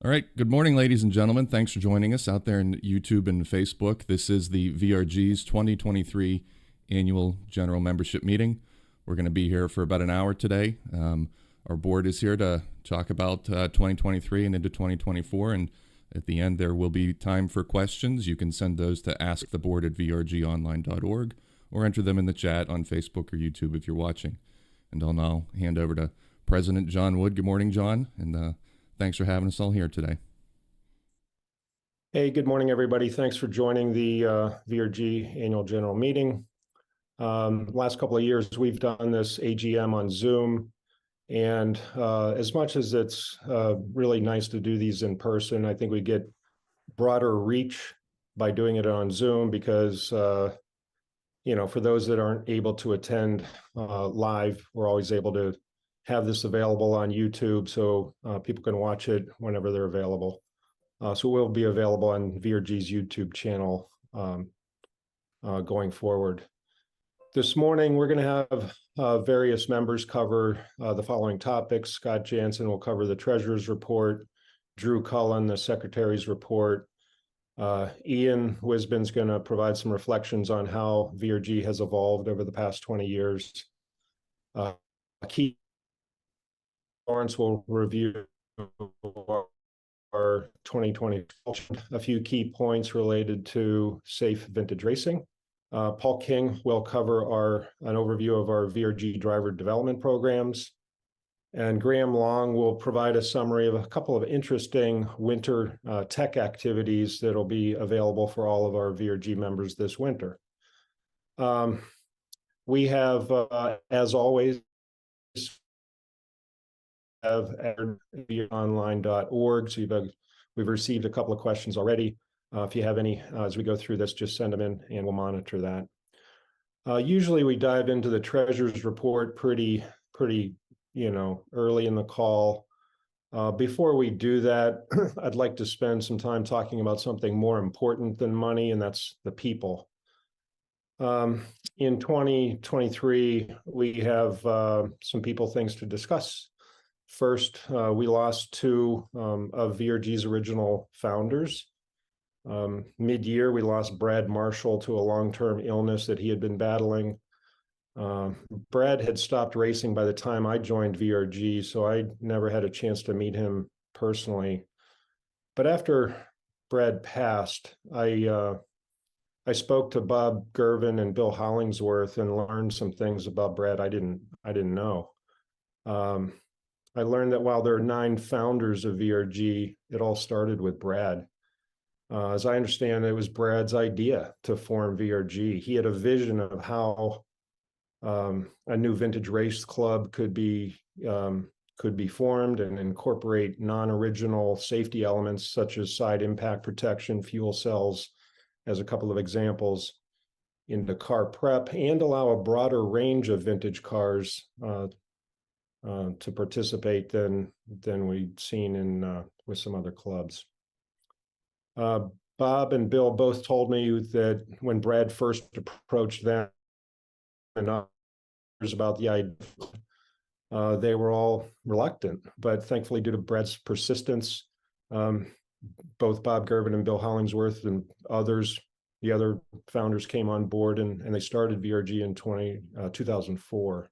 All right. Good morning, ladies and gentlemen. Thanks for joining us out there in YouTube and Facebook. This is the VRG's 2023 Annual General Membership Meeting. We're going to be here for about an hour today. Our board is here to talk about 2023 and into 2024. And at the end, there will be time for questions. You can send those to asktheboard@vrgonline.org or enter them in the chat on Facebook or YouTube if you're watching. And I'll now hand over to President John Wood. Good morning, John. And thanks for having us all here today. Hey, good morning, everybody. Thanks for joining the VRG Annual General Meeting. Last couple of years, we've done this AGM on Zoom. And as much as it's really nice to do these in person, I think we get broader reach by doing it on Zoom because, for those that aren't able to attend live, we're always able to have this available on YouTube so people can watch it whenever they're available. So we'll be available on VRG's YouTube channel going forward. This morning, we're going to have various members cover the following topics. Scott Jansen will cover the Treasurer's Report, Drew Cullen, the Secretary's Report. Ian Wisbin's going to provide some reflections on how VRG has evolved over the past 20 years. Keith Lawrence will review our 2020, a few key points related to safe vintage racing. Paul King will cover an overview of our VRG driver development programs. And Graham Long will provide a summary of a couple of interesting winter tech activities that will be available for all of our VRG members this winter. We have, as always, at vrgonline.org. So we've received a couple of questions already. If you have any, as we go through this, just send them in and we'll monitor that. Usually we dive into the Treasurer's Report pretty early in the call. Before we do that, I'd like to spend some time talking about something more important than money, and that's the people. In 2023, we have some people things to discuss. First, we lost two of VRG's original founders. Mid-year, we lost Brad Marshall to a long-term illness that he had been battling. Brad had stopped racing by the time I joined VRG, so I never had a chance to meet him personally. But after Brad passed, I spoke to Bob Gervin and Bill Hollingsworth and learned some things about Brad I didn't know. I learned that while there are 9 founders of VRG, it all started with Brad. As I understand, it was Brad's idea to form VRG. He had a vision of how a new vintage race club could be formed and incorporate non-original safety elements such as side impact protection, fuel cells, as a couple of examples, into car prep, and allow a broader range of vintage cars to participate than we'd seen with some other clubs. Bob and Bill both told me that when Brad first approached them and others about the idea, they were all reluctant. But thankfully, due to Brad's persistence, both Bob Gervin and Bill Hollingsworth and the other founders came on board and they started VRG in 2004.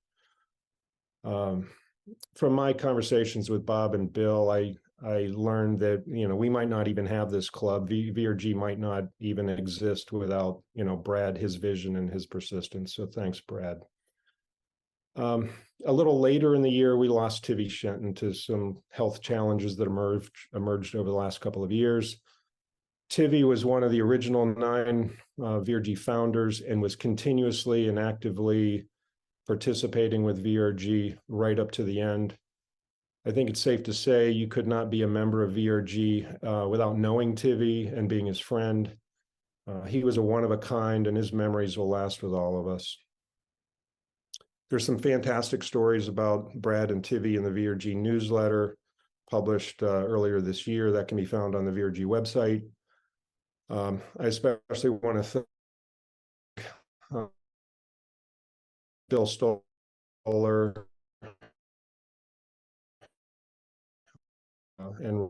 From my conversations with Bob and Bill, I learned that, we might not even have this club. VRG might not even exist without, Brad, his vision and his persistence. So thanks, Brad. A little later in the year, we lost Tivy Shenton to some health challenges that emerged over the last couple of years. Tivy was one of the original 9 VRG founders and was continuously and actively participating with VRG right up to the end. I think it's safe to say you could not be a member of VRG without knowing Tivy and being his friend. He was a one of a kind, and his memories will last with all of us. There's some fantastic stories about Brad and Tivy in the VRG newsletter published earlier this year that can be found on the VRG website. I especially want to thank Bill Stoller and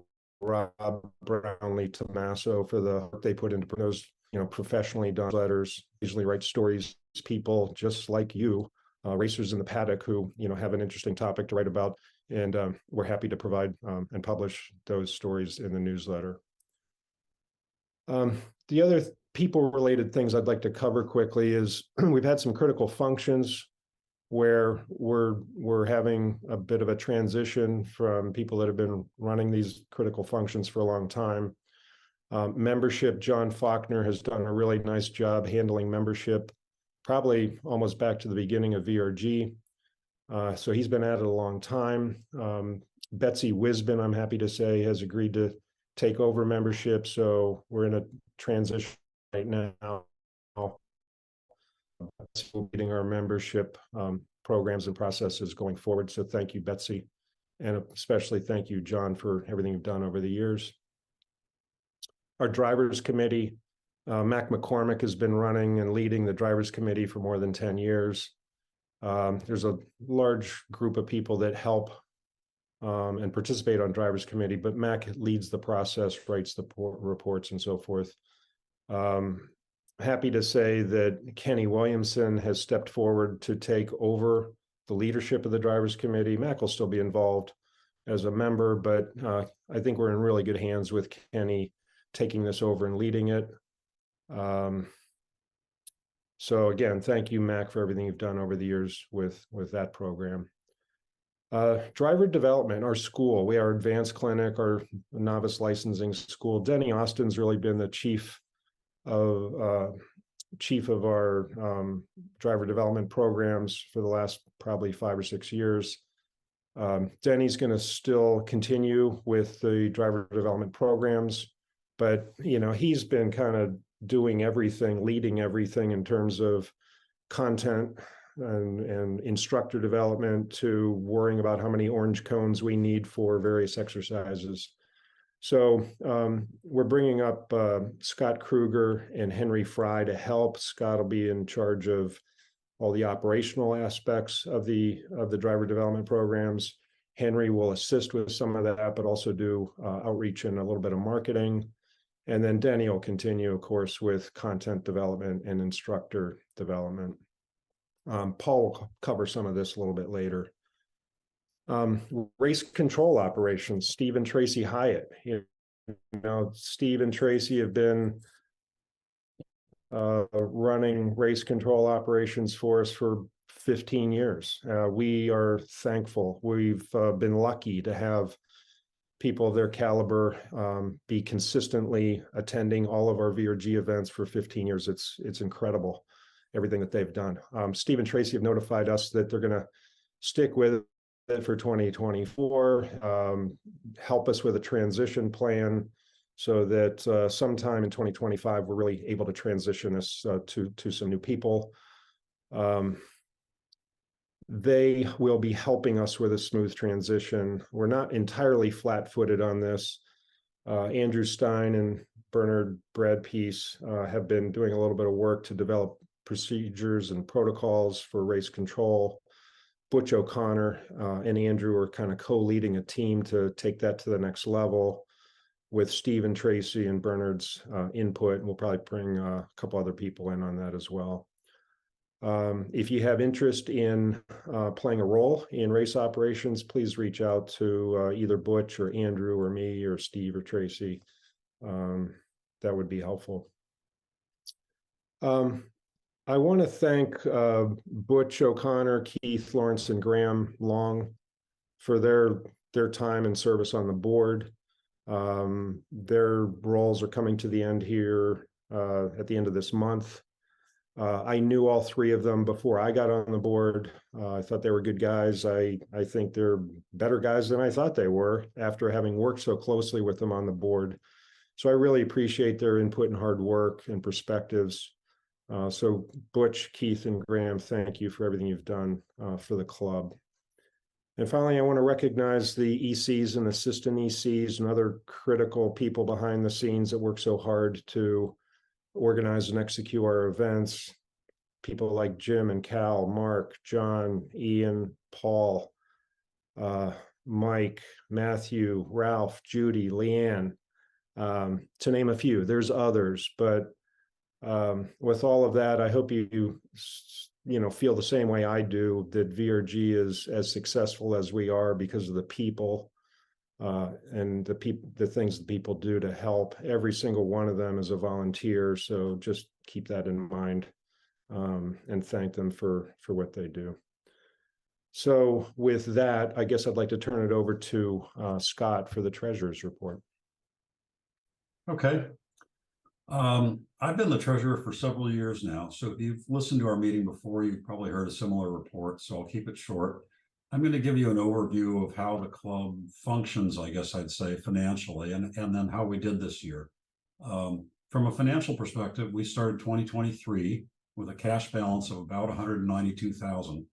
Rob Brownlee Tommaso for the work they put into those, professionally done letters. Usually write stories, people just like you, racers in the paddock who, have an interesting topic to write about. And we're happy to provide and publish those stories in the newsletter. The other people-related things I'd like to cover quickly is we've had some critical functions where we're having a bit of a transition from people that have been running these critical functions for a long time. Membership, John Faulkner has done a really nice job handling membership, probably almost back to the beginning of VRG. So he's been at it a long time. Betsy Wisbin, I'm happy to say, has agreed to take over membership. So we're in a transition right now. Leading our membership programs and processes going forward. So thank you, Betsy. And especially thank you, John, for everything you've done over the years. Our drivers committee, Mac McCormick has been running and leading the drivers committee for more than 10 years. There's a large group of people that help and participate on drivers committee, but Mac leads the process, writes the reports and so forth. Happy to say that Kenny Williamson has stepped forward to take over the leadership of the drivers committee. Mac will still be involved as a member, but I think we're in really good hands with Kenny taking this over and leading it. So again, thank you, Mac, for everything you've done over the years with that program. Driver development, our school, we are advanced clinic, our novice licensing school. Denny Austin's really been the chief of our driver development programs for the last probably 5 or 6 years. Denny's going to still continue with the driver development programs, but he's been kind of doing everything, leading everything in terms of content and instructor development to worrying about how many orange cones we need for various exercises. So we're bringing up Scott Kruger and Henry Fry to help. Scott will be in charge of all the operational aspects of the driver development programs. Henry will assist with some of that, but also do outreach and a little bit of marketing. And then Denny will continue, of course, with content development and instructor development. Paul will cover some of this a little bit later. Race control operations, Steve and Tracy Hyatt. Steve and Tracy have been running race control operations for us for 15 years. We are thankful. We've been lucky to have people of their caliber be consistently attending all of our VRG events for 15 years. It's incredible, everything that they've done. Steve and Tracy have notified us that they're going to stick with it for 2024, help us with a transition plan so that sometime in 2025, we're really able to transition us to some new people. They will be helping us with a smooth transition. We're not entirely flat-footed on this. Andrew Stein and Bernard Bradpiece have been doing a little bit of work to develop procedures and protocols for race control. Butch O'Connor and Andrew are kind of co-leading a team to take that to the next level with Steve and Tracy and Bernard's input. And we'll probably bring a couple other people in on that as well. If you have interest in playing a role in race operations, please reach out to either Butch or Andrew or me or Steve or Tracy. That would be helpful. I want to thank Butch O'Connor, Keith Lawrence, and Graham Long for their time and service on the board. Their roles are coming to the end here at the end of this month. I knew all three of them before I got on the board. I thought they were good guys. I think they're better guys than I thought they were after having worked so closely with them on the board. So I really appreciate their input and hard work and perspectives. So Butch, Keith, and Graham, thank you for everything you've done for the club. And finally, I want to recognize the ECs and assistant ECs and other critical people behind the scenes that work so hard to organize and execute our events. People like Jim and Cal, Mark, John, Ian, Paul. Mike, Matthew, Ralph, Judy, Leanne, to name a few. There's others, but with all of that, I hope you feel the same way I do, that VRG is as successful as we are because of the people and the things that people do to help. Every single one of them is a volunteer, so just keep that in mind and thank them for what they do. So with that, I guess I'd like to turn it over to Scott for the treasurer's report. Okay. I've been the treasurer for several years now, so if you've listened to our meeting before, you've probably heard a similar report, so I'll keep it short. I'm going to give you an overview of how the club functions, I guess I'd say, financially, and then how we did this year. From a financial perspective, we started 2023 with a cash balance of about $192,000.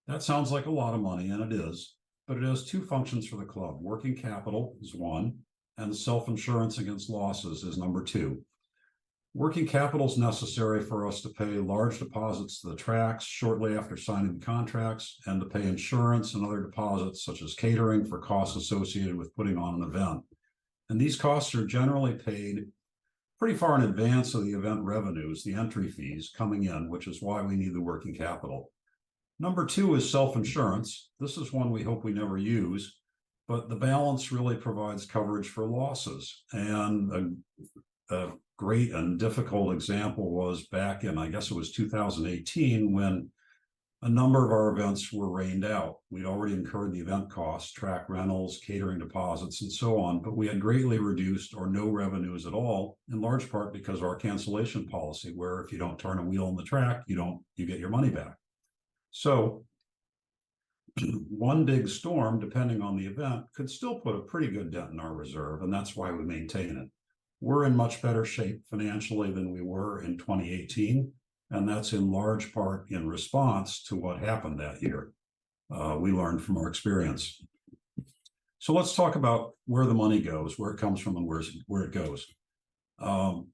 That sounds like a lot of money, and it is, but it has two functions for the club. Working capital is one, and self-insurance against losses is number two. Working capital is necessary for us to pay large deposits to the tracks shortly after signing the contracts, and to pay insurance and other deposits such as catering for costs associated with putting on an event. And these costs are generally paid pretty far in advance of the event revenues, the entry fees coming in, which is why we need the working capital. Number two is self-insurance. This is one we hope we never use, but the balance really provides coverage for losses. And a great and difficult example was back in, I guess it was 2018, when a number of our events were rained out. We'd already incurred the event costs, track rentals, catering deposits, and so on, but we had greatly reduced or no revenues at all, in large part because of our cancellation policy, where if you don't turn a wheel on the track, you get your money back. So one big storm, depending on the event, could still put a pretty good dent in our reserve, and that's why we maintain it. We're in much better shape financially than we were in 2018, and that's in large part in response to what happened that year. We learned from our experience. So let's talk about where the money goes, where it comes from, and where it goes.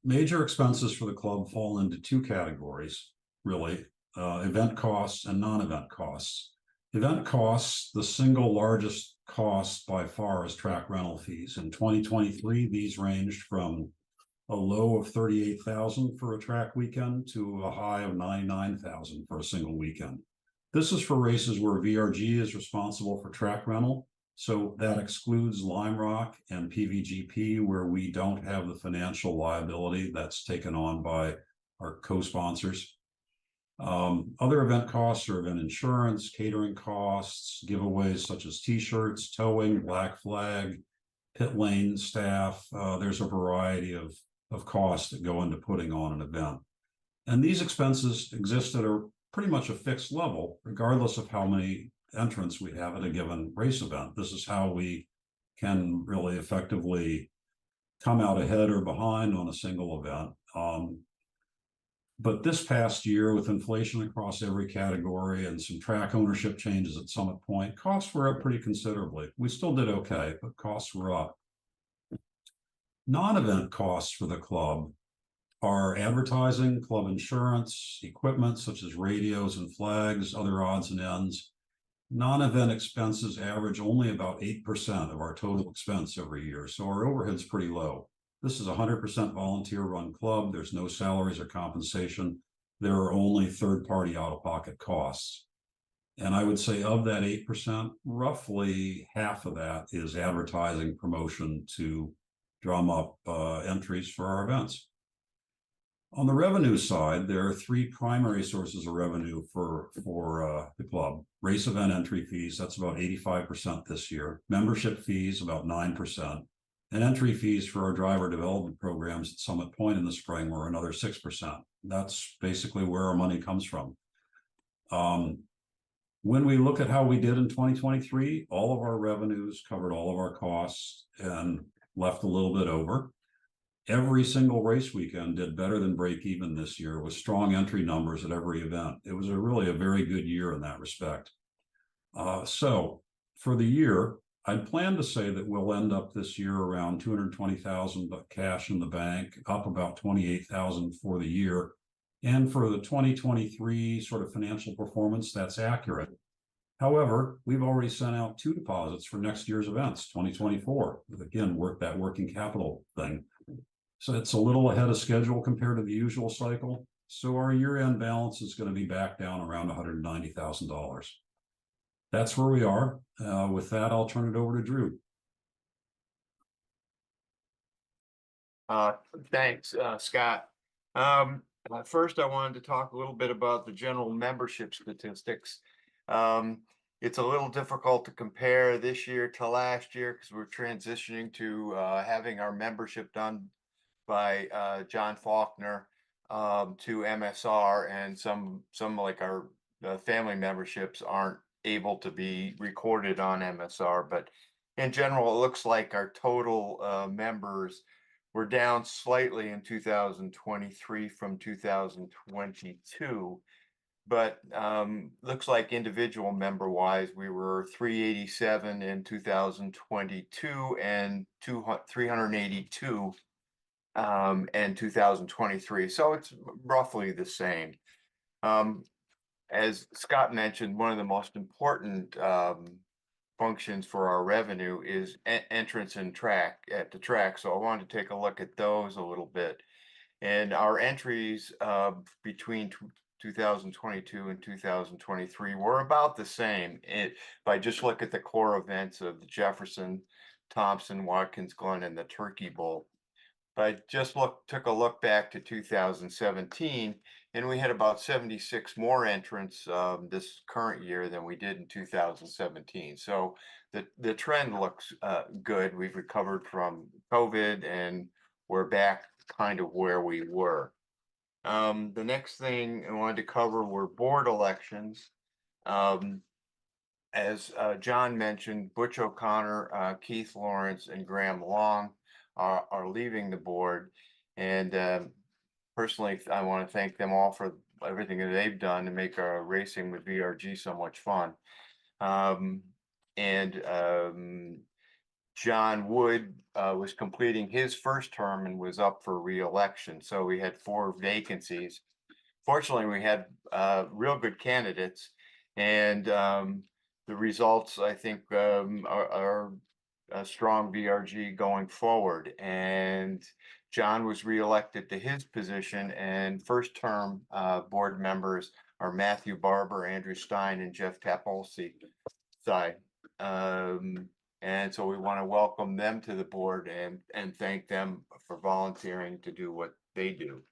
Major expenses for the club fall into two categories, really. Event costs and non-event costs. Event costs, the single largest cost by far is track rental fees. In 2023, these ranged from a low of $38,000 for a track weekend to a high of $99,000 for a single weekend. This is for races where VRG is responsible for track rental. So that excludes Lime Rock and PVGP, where we don't have the financial liability that's taken on by our co-sponsors. Other event costs are event insurance, catering costs, giveaways such as t-shirts, towing, black flag, pit lane staff. There's a variety of costs that go into putting on an event. And these expenses exist at pretty much a fixed level, regardless of how many entrants we have at a given race event. This is how we can really effectively come out ahead or behind on a single event. But this past year, with inflation across every category and some track ownership changes at Summit Point, costs were up pretty considerably. We still did okay, but costs were up. Non-event costs for the club are advertising, club insurance, equipment such as radios and flags, other odds and ends. Non-event expenses average only about 8% of our total expense every year, so our overhead's pretty low. This is a 100% volunteer-run club. There's no salaries or compensation. There are only third-party out-of-pocket costs. And I would say of that 8%, roughly half of that is advertising promotion to drum up entries for our events. On the revenue side, there are three primary sources of revenue for the club. Race event entry fees, that's about 85% this year. Membership fees, about 9%. And entry fees for our driver development programs at Summit Point in the spring were another 6%. That's basically where our money comes from. When we look at how we did in 2023, all of our revenues covered all of our costs and left a little bit over. Every single race weekend did better than break even this year with strong entry numbers at every event. It was really a very good year in that respect. So for the year, I'd plan to say that we'll end up this year around $220,000 cash in the bank, up about $28,000 for the year. And for the 2023 sort of financial performance, that's accurate. However, we've already sent out 2 deposits for next year's events, 2024. Again, that working capital thing. So it's a little ahead of schedule compared to the usual cycle. So our year-end balance is going to be back down around $190,000. That's where we are. With that, I'll turn it over to Drew. Thanks, Scott. First, I wanted to talk a little bit about the general membership statistics. It's a little difficult to compare this year to last year because we're transitioning to having our membership done by John Faulkner to MSR, and some like our family memberships aren't able to be recorded on MSR. But in general, it looks like our total members were down slightly in 2023 from 2022. But looks like individual member wise, we were 387 in 2022 and 382 in 2023. So it's roughly the same. As Scott mentioned, one of the most important functions for our revenue is entrance and at the track. So I wanted to take a look at those a little bit. And our entries between 2022 and 2023 were about the same. If I just look at the core events of the Jefferson, Thompson, Watkins Glen, and the Turkey Bowl. But I just took a look back to 2017, and we had about 76 more entrants this current year than we did in 2017. So the trend looks good. We've recovered from COVID, and we're back kind of where we were. The next thing I wanted to cover were board elections. As John mentioned, Butch O'Connor, Keith Lawrence, and Graham Long are leaving the board. And personally, I want to thank them all for everything that they've done to make our racing with VRG so much fun. John Wood was completing his first term and was up for re-election. So we had 4 vacancies. Fortunately, we had real good candidates, and the results, I think, are a strong VRG going forward. And John was reelected to his position, and first term board members are Matthew Barber, Andrew Stein, and Jeff Tapolsky. And so we want to welcome them to the board and thank them for volunteering to do what they do.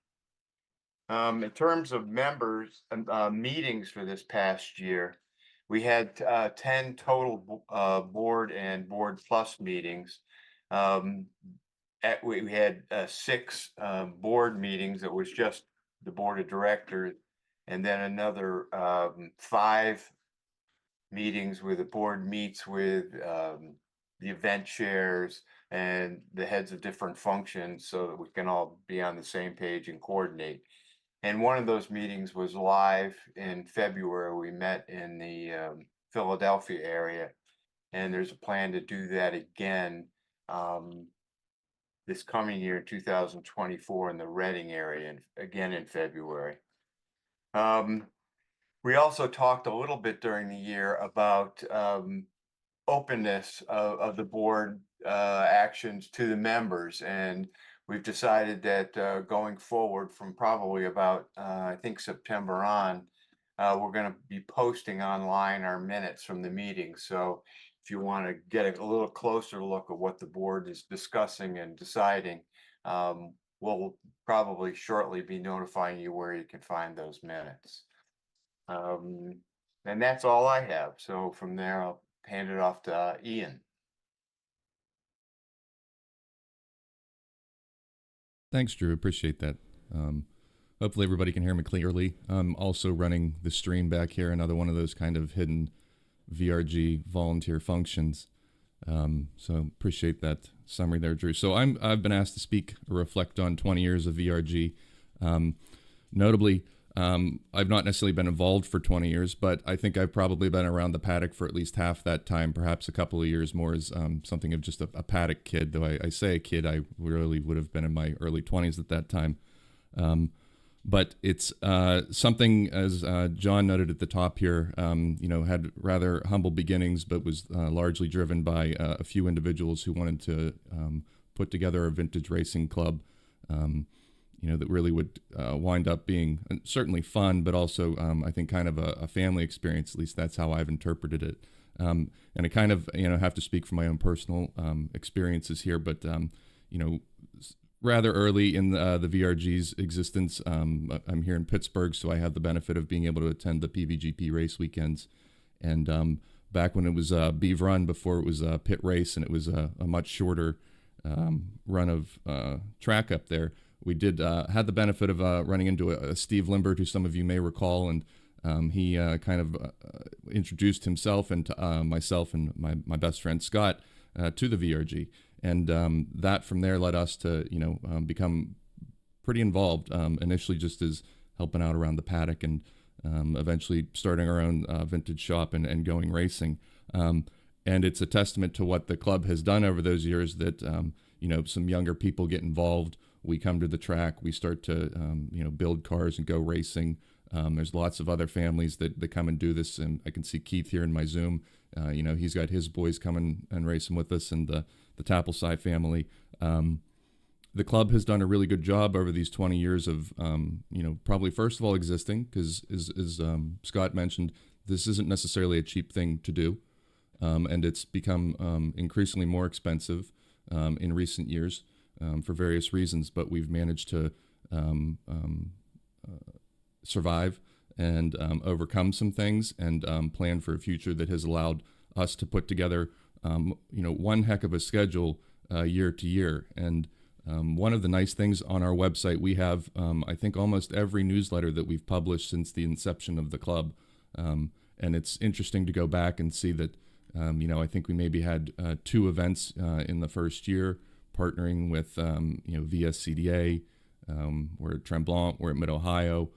In terms of members meetings for this past year, we had 10 total board and board plus meetings. We had 6 board meetings that was just the board of directors, and then another 5 meetings where the board meets with the event chairs and the heads of different functions so that we can all be on the same page and coordinate. And one of those meetings was live in February. We met in the Philadelphia area, and there's a plan to do that again this coming year in 2024 in the Reading area, and again in February. We also talked a little bit during the year about openness of the board actions to the members, and we've decided that going forward from probably about I think September on, we're going to be posting online our minutes from the meeting. So if you want to get a little closer look at what the board is discussing and deciding, we'll probably shortly be notifying you where you can find those minutes. And that's all I have. So from there, I'll hand it off to Ian. Thanks, Drew. Appreciate that. Hopefully everybody can hear me clearly. I'm also running the stream back here, another one of those kind of hidden VRG volunteer functions. So appreciate that summary there, Drew. So I've been asked to speak or reflect on 20 years of VRG. Notably, I've not necessarily been involved for 20 years, but I think I've probably been around the paddock for at least half that time, perhaps a couple of years more as something of just a paddock kid, though I say a kid, I really would have been in my early 20s at that time. but it's something, as John noted at the top here, had rather humble beginnings, but was largely driven by a few individuals who wanted to put together a vintage racing club, that really would wind up being certainly fun, but also, I think, kind of a family experience. At least that's how I've interpreted it. And I kind of, have to speak from my own personal experiences here, but, rather early in the VRG's existence, I'm here in Pittsburgh, so I have the benefit of being able to attend the PVGP race weekends. And back when it was Beav Run, before it was Pit Race, and it was a much shorter run of track up there, we did had the benefit of running into a Steve Limbert, who some of you may recall, and he kind of introduced himself and myself and my best friend Scott to the VRG. And that from there led us to, become pretty involved, initially just as helping out around the paddock, and eventually starting our own vintage shop and going racing. And it's a testament to what the club has done over those years that, some younger people get involved. We come to the track, we start to, build cars and go racing. There's lots of other families that come and do this. And I can see Keith here in my Zoom. He's got his boys coming and racing with us, and the Tapleside family. The club has done a really good job over these 20 years of, probably first of all existing, because as Scott mentioned, this isn't necessarily a cheap thing to do. And it's become increasingly more expensive in recent years for various reasons, but we've managed to survive and overcome some things, and plan for a future that has allowed us to put together one heck of a schedule year to year. And one of the nice things on our website, we have, I think, almost every newsletter that we've published since the inception of the club. And it's interesting to go back and see that, I think we maybe had 2 events in the first year, partnering with, VSCDA. We're at Tremblant, we're at Mid-Ohio.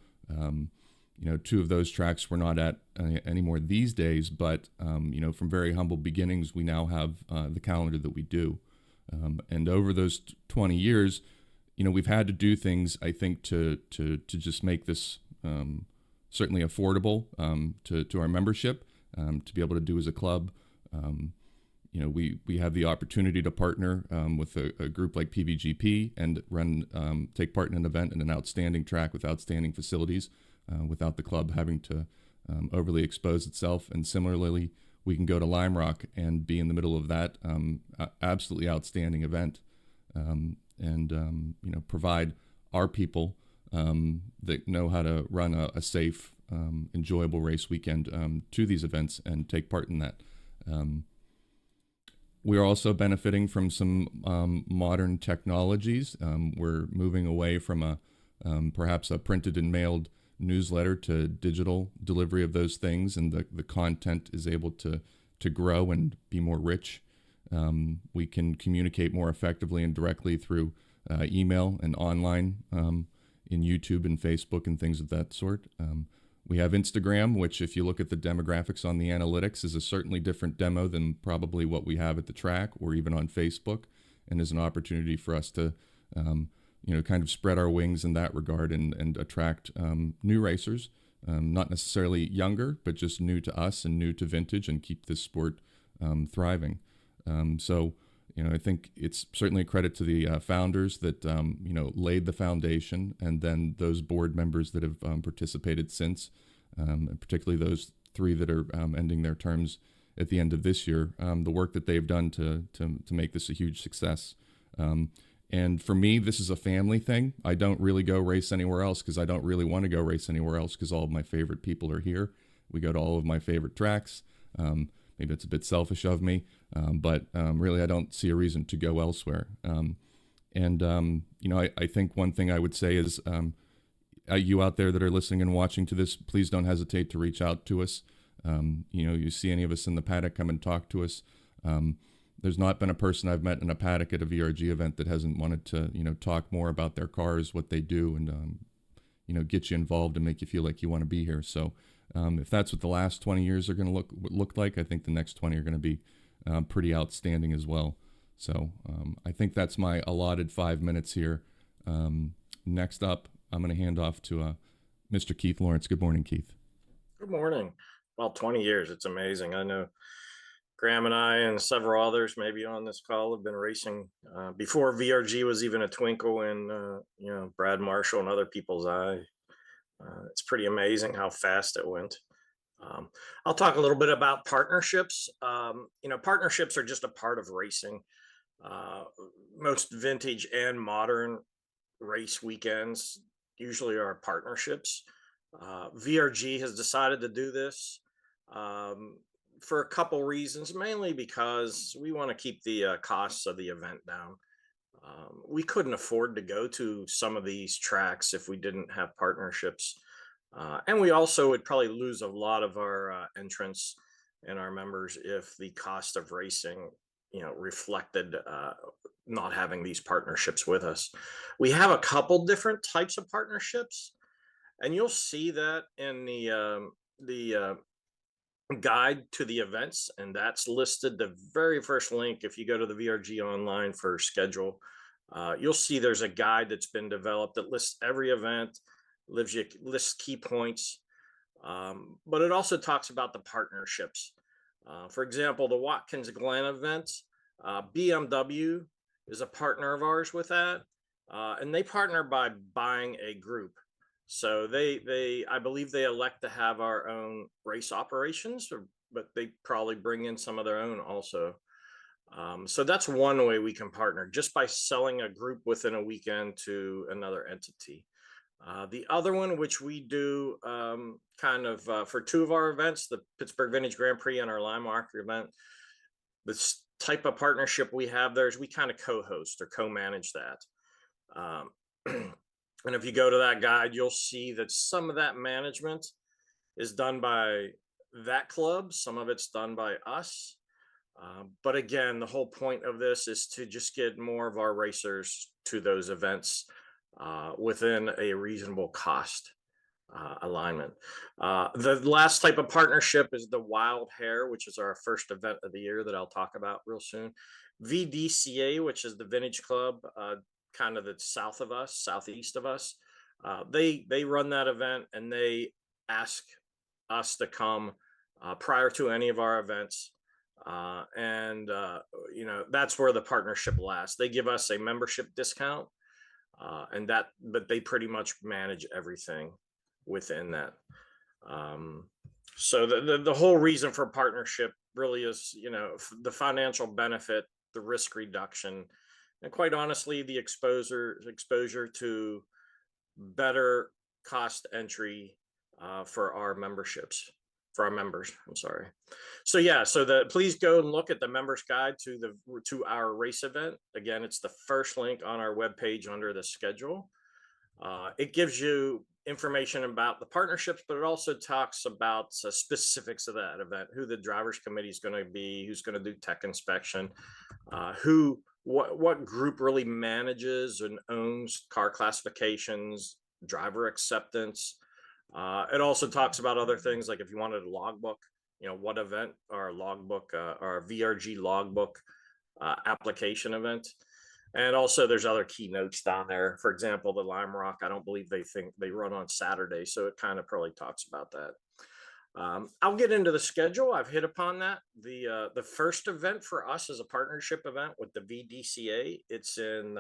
2 of those tracks we're not at anymore these days, but, from very humble beginnings, we now have the calendar that we do. And over those 20 years, we've had to do things, I think, to just make this certainly affordable to our membership, to be able to do as a club. We have the opportunity to partner with a group like PVGP and take part in an event in an outstanding track with outstanding facilities, without the club having to overly expose itself. And similarly, we can go to Lime Rock and be in the middle of that absolutely outstanding event, and provide our people that know how to run a safe, enjoyable race weekend to these events and take part in that. We are also benefiting from some modern technologies. We're moving away from perhaps a printed and mailed newsletter to digital delivery of those things, and the content is able to grow and be more rich. We can communicate more effectively and directly through email and online, in YouTube and Facebook and things of that sort. We have Instagram, which, if you look at the demographics on the analytics, is a certainly different demo than probably what we have at the track or even on Facebook, and is an opportunity for us to kind of spread our wings in that regard and attract new racers, not necessarily younger, but just new to us and new to vintage, and keep this sport thriving. So, I think it's certainly a credit to the founders that, laid the foundation, and then those board members that have participated since, and particularly those 3 that are ending their terms at the end of this year, the work that they've done to make this a huge success. And for me, this is a family thing. I don't really go race anywhere else because I don't really want to go race anywhere else, because all of my favorite people are here. We go to all of my favorite tracks. Maybe it's a bit selfish of me, but really I don't see a reason to go elsewhere. I think one thing I would say is, you out there that are listening and watching to this, please don't hesitate to reach out to us. You see any of us in the paddock, come and talk to us. There's not been a person I've met in a paddock at a VRG event that hasn't wanted to, talk more about their cars, what they do, and, get you involved and make you feel like you want to be here. So if that's what the last 20 years are going to look like, I think the next 20 are going to be pretty outstanding as well. So I think that's my allotted 5 minutes here. Next up, I'm going to hand off to Mr. Keith Lawrence. Good morning, Keith. Good morning. Well, 20 years. It's amazing. I know Graham and I and several others maybe on this call have been racing before VRG was even a twinkle in, Brad Marshall and other people's eye. It's pretty amazing how fast it went. I'll talk a little bit about partnerships. Partnerships are just a part of racing. Most vintage and modern race weekends usually are partnerships. VRG has decided to do this for a couple reasons, mainly because we want to keep the costs of the event down. We couldn't afford to go to some of these tracks if we didn't have partnerships. And we also would probably lose a lot of our entrants and our members if the cost of racing, reflected not having these partnerships with us. We have a couple different types of partnerships, and you'll see that in the guide to the events, and that's listed the very first link. If you go to the VRG online for schedule, you'll see there's a guide that's been developed that lists every event, lists key points, but it also talks about the partnerships. For example, the Watkins Glen event, BMW is a partner of ours with that, and they partner by buying a group. So I believe they elect to have our own race operations, but they probably bring in some of their own also. So that's one way we can partner, just by selling a group within a weekend to another entity. The other one, which we do for two of our events, the Pittsburgh Vintage Grand Prix and our Lime Rock event, this type of partnership we have there is we kind of co-host or co-manage that. And if you go to that guide, you'll see that some of that management is done by that club. Some of it's done by us. But again, the whole point of this is to just get more of our racers to those events within a reasonable cost alignment. The last type of partnership is the Wild Hare, which is our first event of the year that I'll talk about real soon. VDCA, which is the Vintage Club, kind of the southeast of us. They run that event, and they ask us to come prior to any of our events. That's where the partnership lasts. They give us a membership discount, but they pretty much manage everything within that. So the whole reason for partnership really is, the financial benefit, the risk reduction, and quite honestly, the exposure to better cost entry for our members. I'm sorry. So please go and look at the members guide to our race event. Again, it's the first link on our webpage under the schedule. It gives you information about the partnerships, but it also talks about specifics of that event, who the drivers committee is going to be, who's going to do tech inspection, what group really manages and owns car classifications, driver acceptance. It also talks about other things, like if you wanted a logbook, what event our logbook, our VRG logbook application event. And also there's other keynotes down there. For example, the Lime Rock, I don't believe they run on Saturday. So it kind of probably talks about that. I'll get into the schedule. I've hit upon that. The first event for us is a partnership event with the VDCA. It's in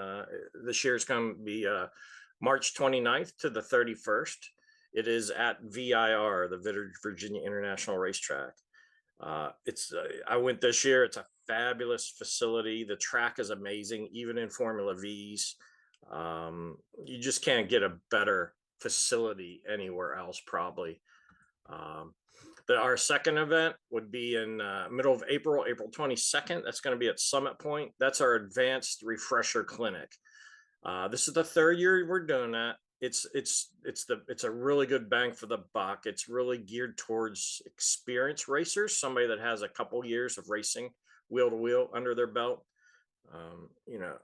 this year's going to be March 29th to the 31st. It is at VIR, the Virginia International Racetrack. I went this year. It's a fabulous facility. The track is amazing, even in Formula V's. You just can't get a better facility anywhere else, probably. Our second event would be in middle of April 22nd. That's going to be at Summit Point. That's our advanced refresher clinic. This is the third year we're doing that. It's a really good bang for the buck. It's really geared towards experienced racers, somebody that has a couple years of racing wheel to wheel under their belt. A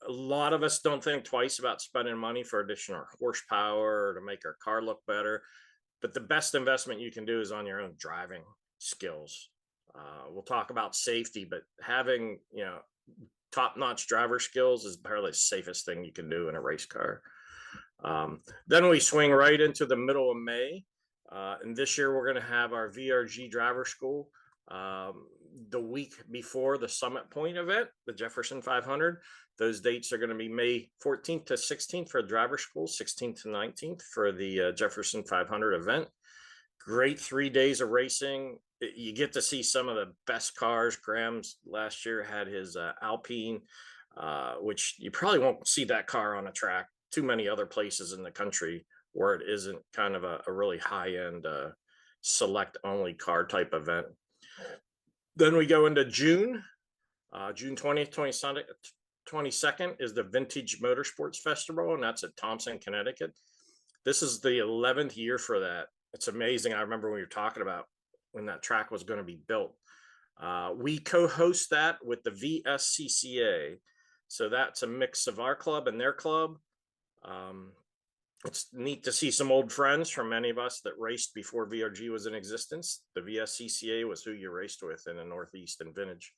lot of us don't think twice about spending money for additional horsepower or to make our car look better. But the best investment you can do is on your own driving skills. We'll talk about safety, but having, top-notch driver skills is probably the safest thing you can do in a race car. Then we swing right into the middle of May. And this year we're going to have our VRG driver school the week before the Summit Point event, the Jefferson 500. Those dates are going to be May 14th to 16th for driver school, 16th to 19th for the Jefferson 500 event. Great 3 days of racing. You get to see some of the best cars. Graham's last year had his Alpine, which you probably won't see that car on a track too many other places in the country where it isn't kind of a really high-end select only car type event. Then we go into June. June 20th, 22nd is the Vintage Motorsports Festival, and that's at Thompson, Connecticut. This is the 11th year for that. It's amazing. I remember when we were talking about when that track was going to be built. We co-host that with the VSCCA. So that's a mix of our club and their club. It's neat to see some old friends from many of us that raced before VRG was in existence. The VSCCA was who you raced with in the Northeast and Vintage.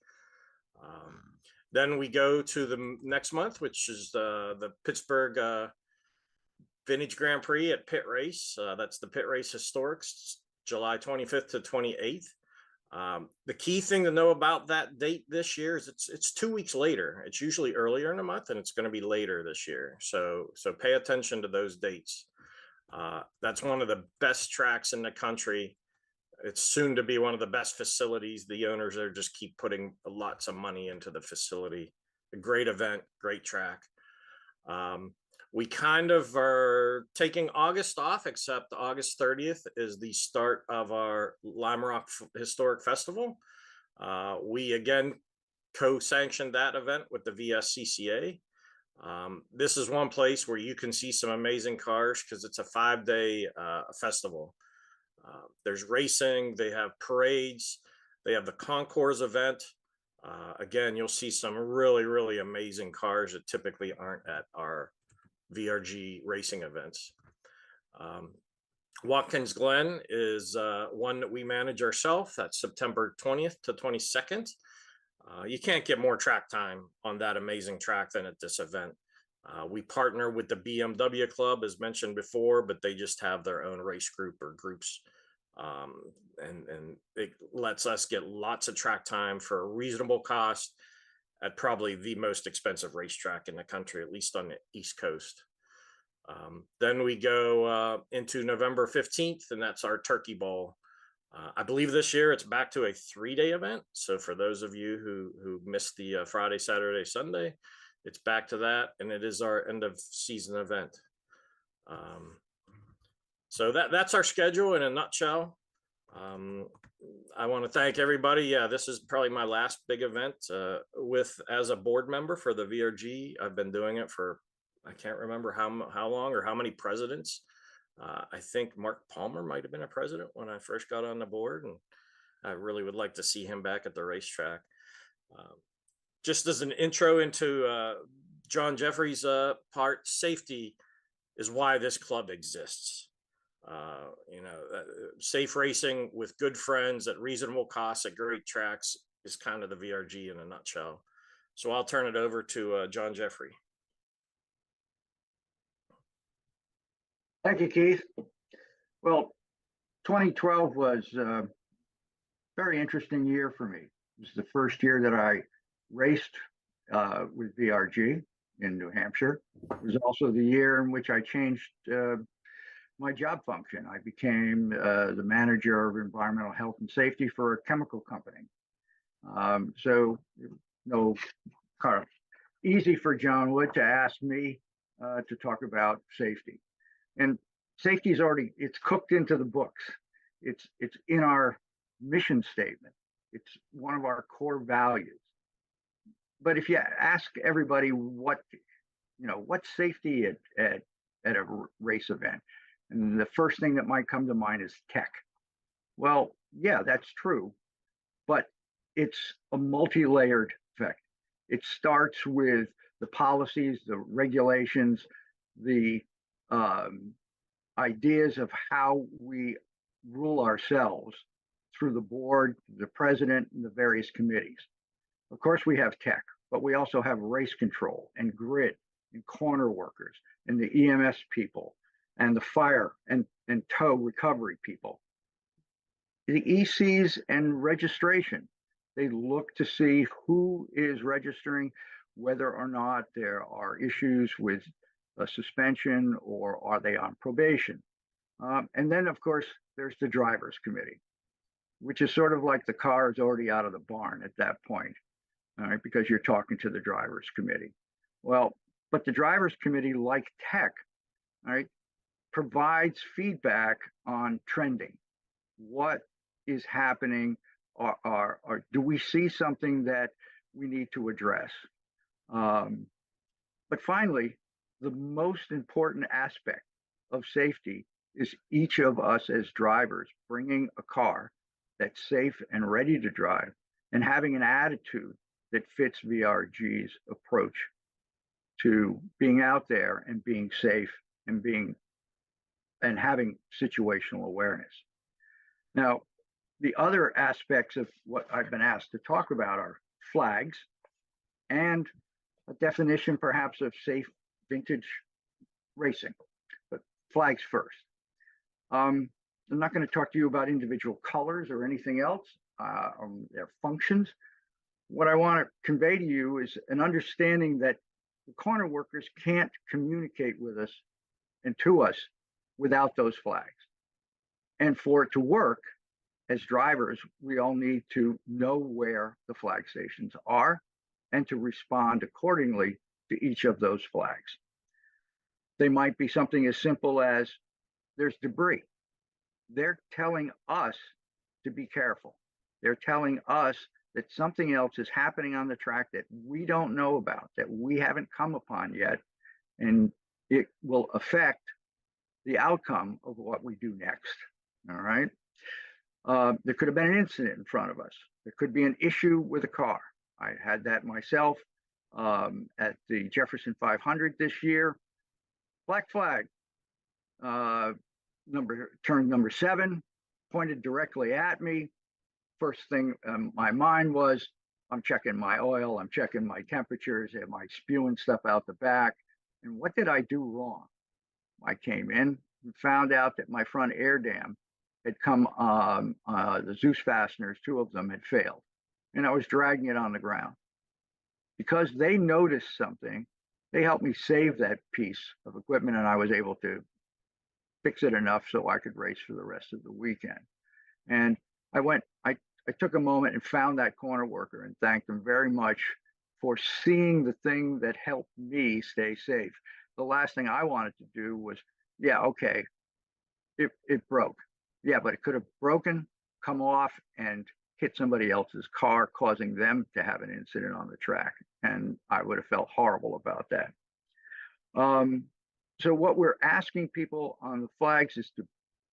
Then we go to the next month, which is the Pittsburgh Vintage Grand Prix at Pit Race. That's the Pit Race Historics, July 25th to 28th. The key thing to know about that date this year is it's 2 weeks later. It's usually earlier in the month, and it's going to be later this year. So pay attention to those dates. That's one of the best tracks in the country. It's soon to be one of the best facilities. The owners there just keep putting lots of money into the facility. A great event, great track. We kind of are taking August off, except August 30th is the start of our Lime Rock Historic Festival. We again co-sanctioned that event with the VSCCA. This is one place where you can see some amazing cars because it's a 5-day festival. There's racing, they have parades, they have the Concours event. Again, you'll see some really, really amazing cars that typically aren't at our VRG racing events. Watkins Glen is one that we manage ourselves. That's September 20th to 22nd. You can't get more track time on that amazing track than at this event. We partner with the BMW Club, as mentioned before, but they just have their own race group or groups. And it lets us get lots of track time for a reasonable cost at probably the most expensive racetrack in the country, at least on the East Coast. Then we go into November 15th, and that's our Turkey Bowl. I believe this year it's back to a 3-day event. So for those of you who missed the Friday, Saturday, Sunday, it's back to that, and it is our end of season event. So that's our schedule in a nutshell. I want to thank everybody. Yeah, this is probably my last big event as a board member for the VRG. I've been doing it for, I can't remember how long or how many presidents. I think Mark Palmer might have been a president when I first got on the board, and I really would like to see him back at the racetrack. Just as an intro into John Jeffrey's part, safety is why this club exists. Safe racing with good friends at reasonable costs at great tracks is kind of the VRG in a nutshell. So I'll turn it over to John Jeffrey. Thank you, Keith. Well, 2012 was a very interesting year for me. It was the first year that I raced with VRG in New Hampshire. It was also the year in which I changed my job function. I became the manager of environmental health and safety for a chemical company. So, kind of easy for John Wood to ask me to talk about safety. And safety is it's cooked into the books. It's in our mission statement. It's one of our core values. But if you ask everybody what's safety at a race event, and the first thing that might come to mind is tech. Well, yeah, that's true, but it's a multi-layered effect. It starts with the policies, the regulations, the ideas of how we rule ourselves through the board, the president, and the various committees. Of course, we have tech, but we also have race control and grid and corner workers and the EMS people and the fire and tow recovery people. The ECs and registration, they look to see who is registering, whether or not there are issues with a suspension or are they on probation. And then, of course, there's the drivers committee, which is sort of like the car is already out of the barn at that point, all right, because you're talking to the drivers committee. Well, but the drivers committee, like tech, all right, provides feedback on trending. What is happening? Or do we see something that we need to address? But finally, the most important aspect of safety is each of us as drivers bringing a car that's safe and ready to drive and having an attitude that fits VRG's approach to being out there and being safe and having situational awareness. Now, the other aspects of what I've been asked to talk about are flags and a definition perhaps of safe vintage racing, but flags first. I'm not going to talk to you about individual colors or anything else, their functions. What I want to convey to you is an understanding that the corner workers can't communicate with us and to us without those flags. And for it to work, as drivers, we all need to know where the flag stations are and to respond accordingly to each of those flags. They might be something as simple as there's debris. They're telling us to be careful. They're telling us that something else is happening on the track that we don't know about, that we haven't come upon yet, and it will affect the outcome of what we do next. All right. There could have been an incident in front of us. There could be an issue with a car. I had that myself at the Jefferson 500 this year. Black flag, turn number 7, pointed directly at me. First thing my mind was, I'm checking my oil, I'm checking my temperatures, am I spewing stuff out the back? And what did I do wrong? I came in and found out that my front air dam had come, the Zeus fasteners, 2 of them had failed, and I was dragging it on the ground. Because they noticed something, they helped me save that piece of equipment, and I was able to fix it enough so I could race for the rest of the weekend. And I took a moment and found that corner worker and thanked them very much for seeing the thing that helped me stay safe. The last thing I wanted to do was, yeah, okay, it broke. Yeah, but it could have broken, come off, and hit somebody else's car, causing them to have an incident on the track. And I would have felt horrible about that. So what we're asking people on the flags is to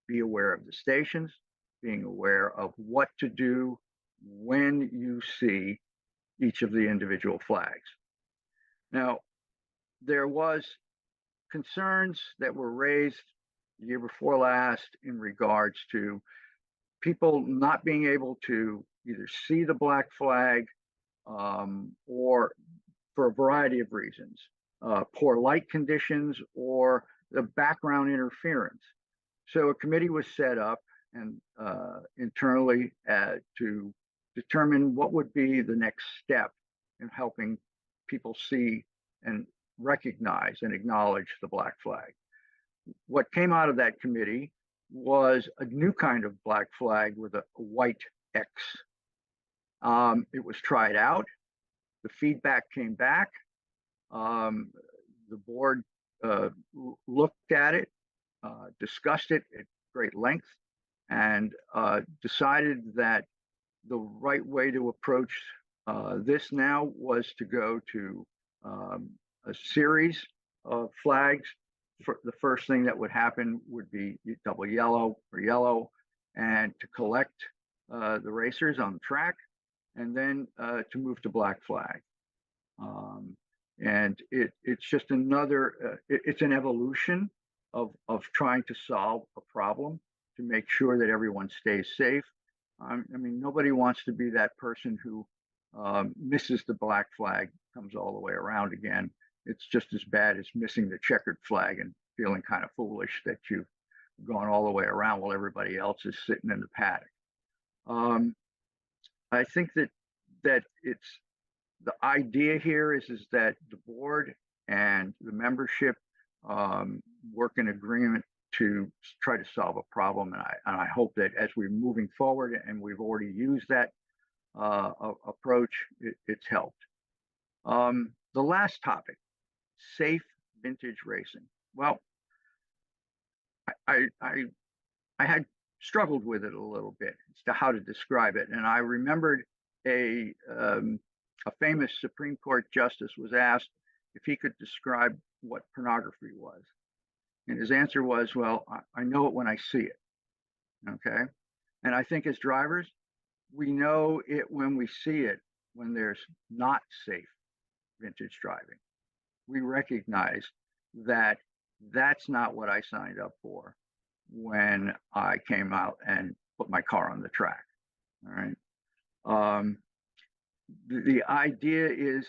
be aware of the stations, being aware of what to do when you see each of the individual flags. Now, there was concerns that were raised the year before last in regards to people not being able to either see the black flag or for a variety of reasons, poor light conditions or the background interference. So a committee was set up and internally to determine what would be the next step in helping people see and recognize and acknowledge the black flag. What came out of that committee was a new kind of black flag with a white X. It was tried out. The feedback came back. The board looked at it, discussed it at great length, and decided that the right way to approach this now was to go to a series of flags. The first thing that would happen would be double yellow or yellow, and to collect the racers on the track, and then to move to black flag. And it's just another, it's an evolution of trying to solve a problem to make sure that everyone stays safe. I mean, nobody wants to be that person who misses the black flag, comes all the way around again, it's just as bad as missing the checkered flag and feeling kind of foolish that you've gone all the way around while everybody else is sitting in the paddock. I think that it's the idea here is that the board and the membership work in agreement to try to solve a problem, and I hope that as we're moving forward, and we've already used that approach, it's helped. The last topic, safe vintage racing. Well, I had struggled with it a little bit as to how to describe it, and I remembered a famous Supreme Court justice was asked if he could describe what pornography was, and his answer was, "Well, I know it when I see it." Okay, and I think as drivers, we know it when we see it when there's not safe vintage driving. We recognize that that's not what I signed up for when I came out and put my car on the track. All right. The idea is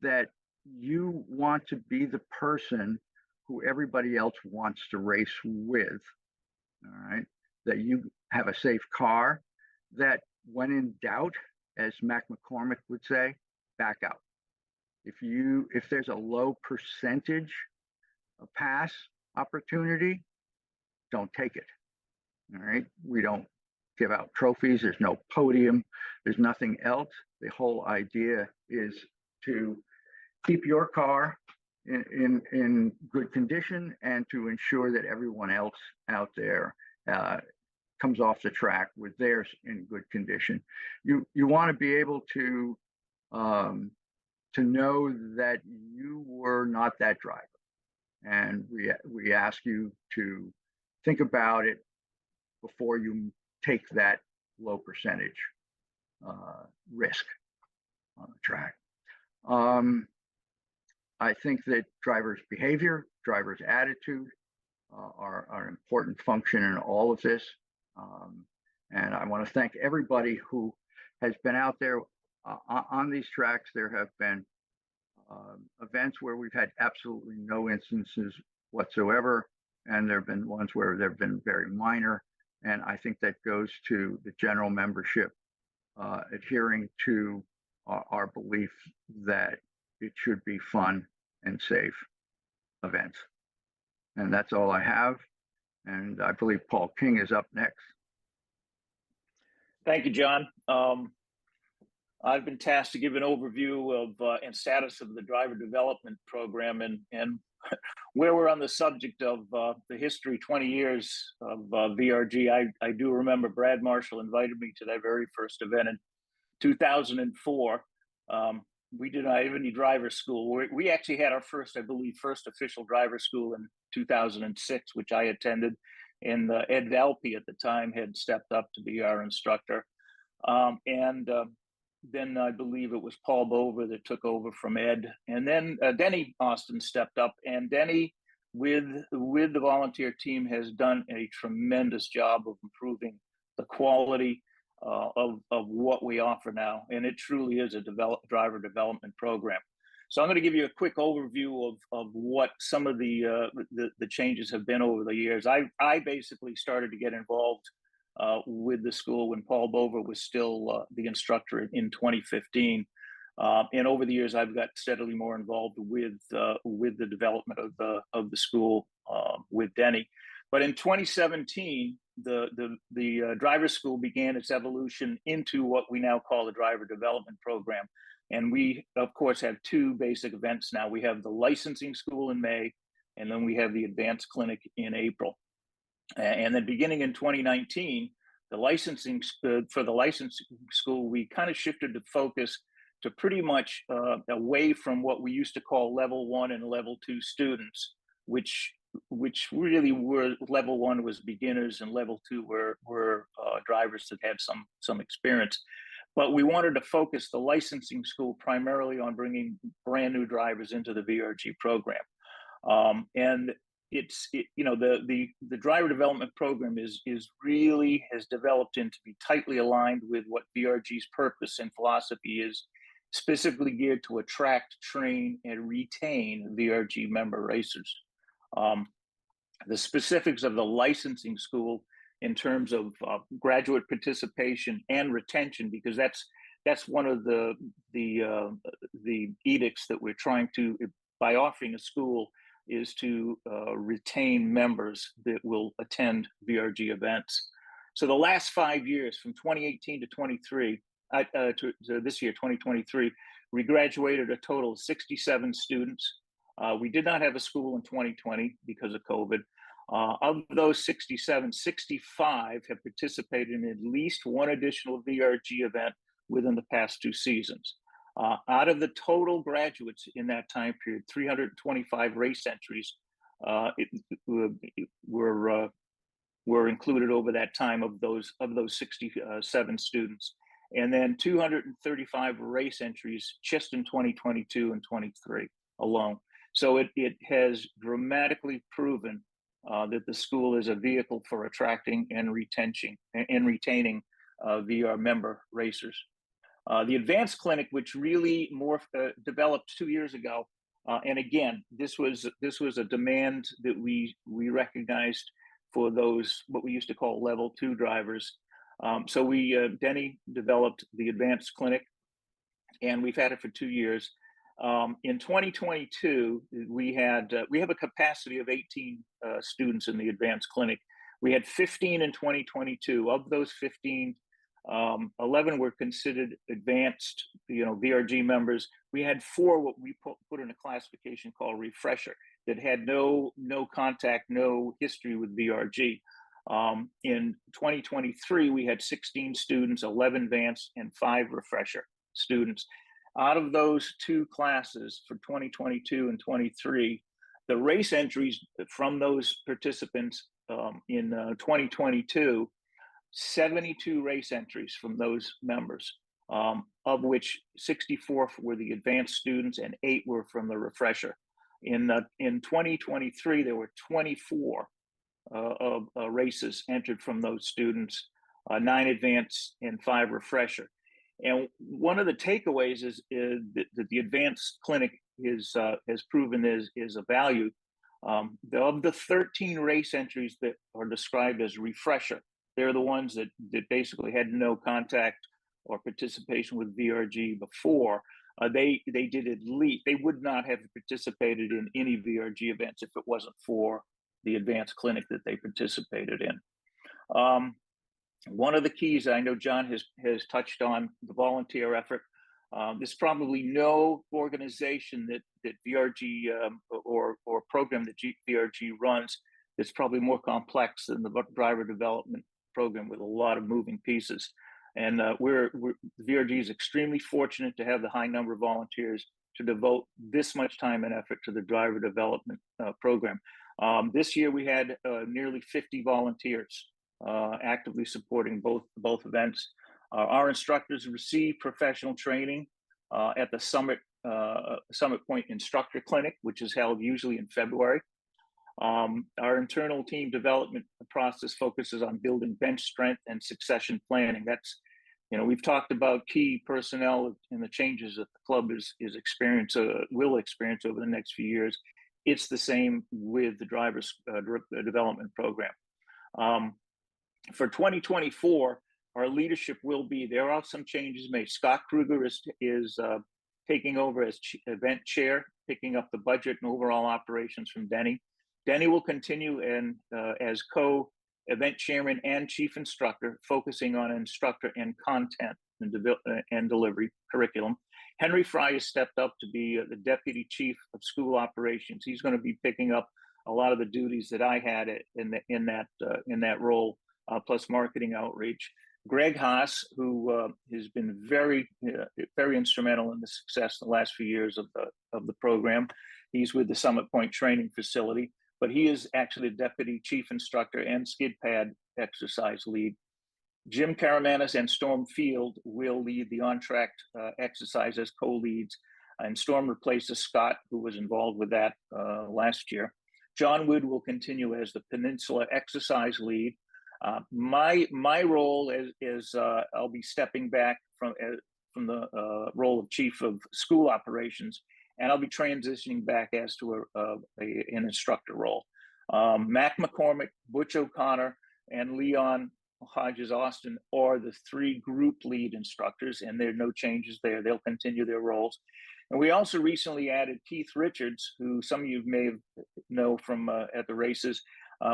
that you want to be the person who everybody else wants to race with. All right. That you have a safe car, that when in doubt, as Mac McCormick would say, back out. If there's a low percentage of pass opportunity, don't take it. All right. We don't give out trophies. There's no podium. There's nothing else. The whole idea is to keep your car in good condition and to ensure that everyone else out there comes off the track with theirs in good condition. You want to be able to know that you were not that driver, and we ask you to think about it before you take that low percentage risk on the track. I think that drivers' behavior, drivers' attitude are an important function in all of this. And I want to thank everybody who has been out there on these tracks. There have been events where we've had absolutely no instances whatsoever, and there have been ones where they've been very minor. And I think that goes to the general membership adhering to our belief that it should be fun and safe events. And that's all I have. And I believe Paul King is up next. Thank you, John. I've been tasked to give an overview of and status of the driver development program, and where we're on the subject of the history, 20 years of VRG. I do remember Brad Marshall invited me to that very first event in 2004. We did not have any driver school. We actually had our first official driver school in 2006, which I attended, and Ed Valpy at the time had stepped up to be our instructor. Then I believe it was Paul Bover that took over from Ed, and then Denny Austin stepped up, and Denny with the volunteer team has done a tremendous job of improving the quality of what we offer now, and it truly is a driver development program. So I'm going to give you a quick overview of what some of the changes have been over the years. I basically started to get involved with the school when Paul Bover was still the instructor in 2015, and over the years I've got steadily more involved with the development of the school with Denny. But in 2017, the driver school began its evolution into what we now call the driver development program. And we, of course, have two basic events now. We have the licensing school in May, and then we have the advanced clinic in April. And then beginning in 2019, the licensing for the licensing school, we kind of shifted the focus to pretty much away from what we used to call level 1 and level 2 students, which really were, level 1 was beginners and level 2 were drivers that had some experience. But we wanted to focus the licensing school primarily on bringing brand new drivers into the VRG program. And the driver development program is really has developed into be tightly aligned with what VRG's purpose and philosophy is, specifically geared to attract, train, and retain VRG member racers. The specifics of the licensing school in terms of graduate participation and retention, because that's one of the edicts that we're trying to, by offering a school, is to retain members that will attend VRG events. So the last 5 years, from 2018 to 23, to this year, 2023, we graduated a total of 67 students. We did not have a school in 2020 because of COVID. Of those 67, 65 have participated in at least one additional VRG event within the past 2 seasons. Out of the total graduates in that time period, 325 race entries were included over that time of those 67 students, and then 235 race entries just in 2022 and 23 alone. So it has dramatically proven that the school is a vehicle for attracting and retaining VR member racers. The advanced clinic, which really developed 2 years ago, and again, this was a demand that we recognized for those what we used to call level 2 drivers. So Denny developed the advanced clinic, and we've had it for 2 years. In 2022, we have a capacity of 18 students in the advanced clinic. We had 15 in 2022. Of those 15, 11 were considered advanced, VRG members. We had 4 what we put in a classification called refresher that had no contact, no history with VRG. In 2023, we had 16 students, 11 advanced, and 5 refresher students. Out of those 2 classes for 2022 and 23, the race entries from those participants in 2022, 72 race entries from those members, of which 64 were the advanced students and 8 were from the refresher. In 2023, there were 24 races entered from those students, 9 advanced and 5 refresher. And one of the takeaways is that the advanced clinic has proven is a value. Of the 13 race entries that are described as refresher, they're the ones that basically had no contact or participation with VRG before. They would not have participated in any VRG events if it wasn't for the advanced clinic that they participated in. One of the keys, I know John has touched on, the volunteer effort. There's probably no organization that VRG or program that VRG runs that's probably more complex than the driver development program, with a lot of moving pieces. And VRG is extremely fortunate to have the high number of volunteers to devote this much time and effort to the driver development program. This year we had nearly 50 volunteers actively supporting both events. Our instructors receive professional training at the Summit Point Instructor Clinic, which is held usually in February. Our internal team development process focuses on building bench strength and succession planning. That's, we've talked about key personnel and the changes that the club will experience over the next few years. It's the same with the drivers development program. For 2024, our leadership will be, there are some changes made. Scott Kruger is taking over as event chair, picking up the budget and overall operations from Denny. Denny will continue as co-event chairman and chief instructor, focusing on instructor and content and delivery curriculum. Henry Fry has stepped up to be the deputy chief of school operations. He's going to be picking up a lot of the duties that I had in that role, plus marketing outreach. Greg Haas, who has been very instrumental in the success in the last few years of the program. He's with the Summit Point Training Facility, but he is actually the deputy chief instructor and skid pad exercise lead. Jim Karamanis and Storm Field will lead the on-track exercise as co-leads, and Storm replaces Scott, who was involved with that last year. John Wood will continue as the Peninsula exercise lead. My role is I'll be stepping back from the role of Chief of School Operations, and I'll be transitioning back as to an instructor role. Mac McCormick, Butch O'Connor, and Leon Hodges Austin are the three group lead instructors, and there are no changes there. They'll continue their roles. And we also recently added Keith Richards, who some of you may know from at the races.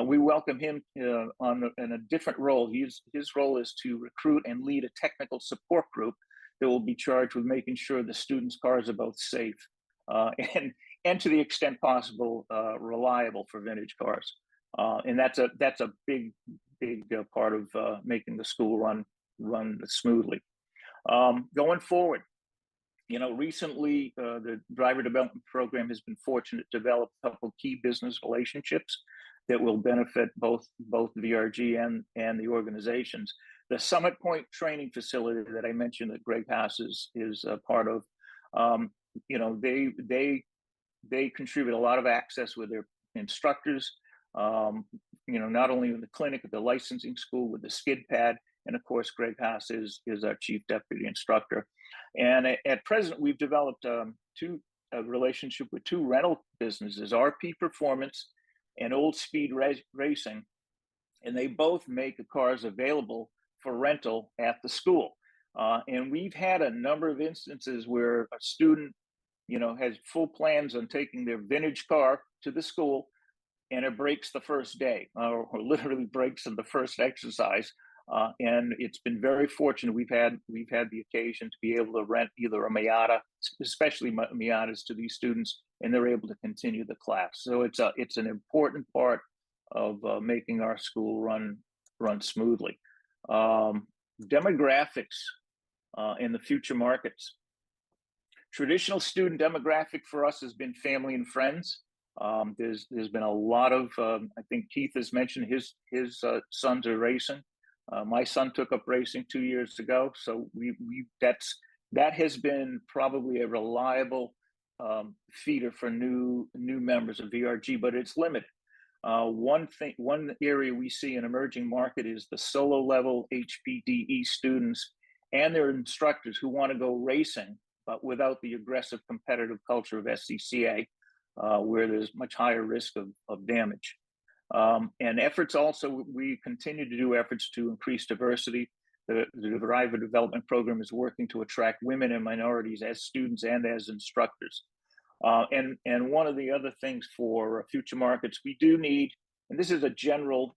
We welcome him in a different role. His role is to recruit and lead a technical support group that will be charged with making sure the students' cars are both safe and to the extent possible reliable for vintage cars. And that's a big part of making the school run smoothly. Going forward, recently the driver development program has been fortunate to develop a couple of key business relationships that will benefit both VRG and the organizations. The Summit Point training facility that I mentioned that Greg Haas is a part of, they contribute a lot of access with their instructors, not only in the clinic, at the licensing school with the skid pad, and of course, Greg Haas is our chief deputy instructor. And at present, we've developed a relationship with two rental businesses, RP Performance and Old Speed Racing, and they both make the cars available for rental at the school. And we've had a number of instances where a student, has full plans on taking their vintage car to the school, and it breaks the first day, or literally breaks in the first exercise. And it's been very fortunate. We've had the occasion to be able to rent either a Miata, especially Miatas, to these students, and they're able to continue the class. So it's an important part of making our school run smoothly. Demographics in the future markets. Traditional student demographic for us has been family and friends. There's been a lot of, I think Keith has mentioned his sons are racing. My son took up racing 2 years ago, so that has been probably a reliable feeder for new members of VRG, but it's limited. One area we see an emerging market is the solo level HPDE students and their instructors who want to go racing, but without the aggressive competitive culture of SCCA, where there's much higher risk of damage. And efforts also, we continue to do efforts to increase diversity. The driver development program is working to attract women and minorities as students and as instructors. And one of the other things for future markets, we do need, and this is a general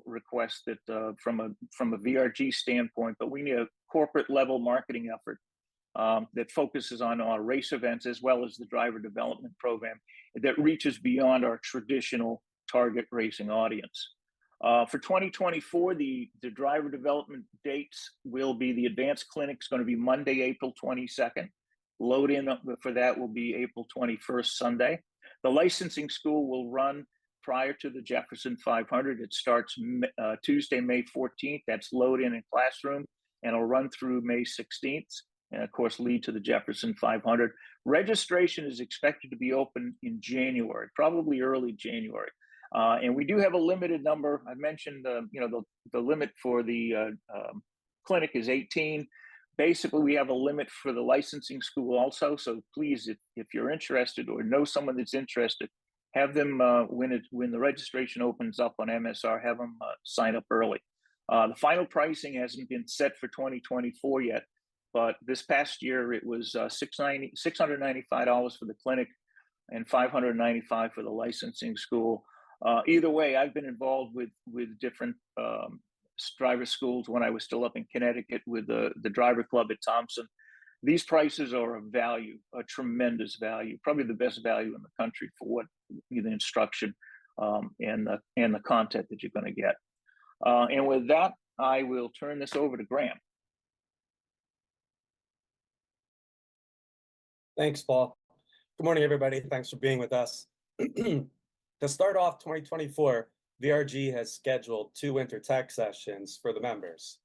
request that from a VRG standpoint, but we need a corporate level marketing effort that focuses on our race events as well as the driver development program that reaches beyond our traditional target racing audience. For 2024, the driver development dates will be the advanced clinic's going to be Monday, April 22nd. Load in for that will be April 21st, Sunday. The licensing school will run prior to the Jefferson 500. It starts Tuesday, May 14th. That's load in classroom, and it'll run through May 16th. And of course, lead to the Jefferson 500. Registration is expected to be open in January, probably early January. And we do have a limited number. I mentioned, the limit for the clinic is 18. Basically, we have a limit for the licensing school also. So please, if you're interested or know someone that's interested, have them, when the registration opens up on MSR, have them sign up early. The final pricing hasn't been set for 2024 yet, but this past year it was $695 for the clinic and $595 for the licensing school. Either way, I've been involved with different driver schools when I was still up in Connecticut with the driver club at Thompson. These prices are a tremendous value, probably the best value in the country for what the instruction and the content that you're going to get. And with that, I will turn this over to Graham. Thanks, Paul. Good morning, everybody. Thanks for being with us. To start off 2024, VRG has scheduled 2 winter tech sessions for the members.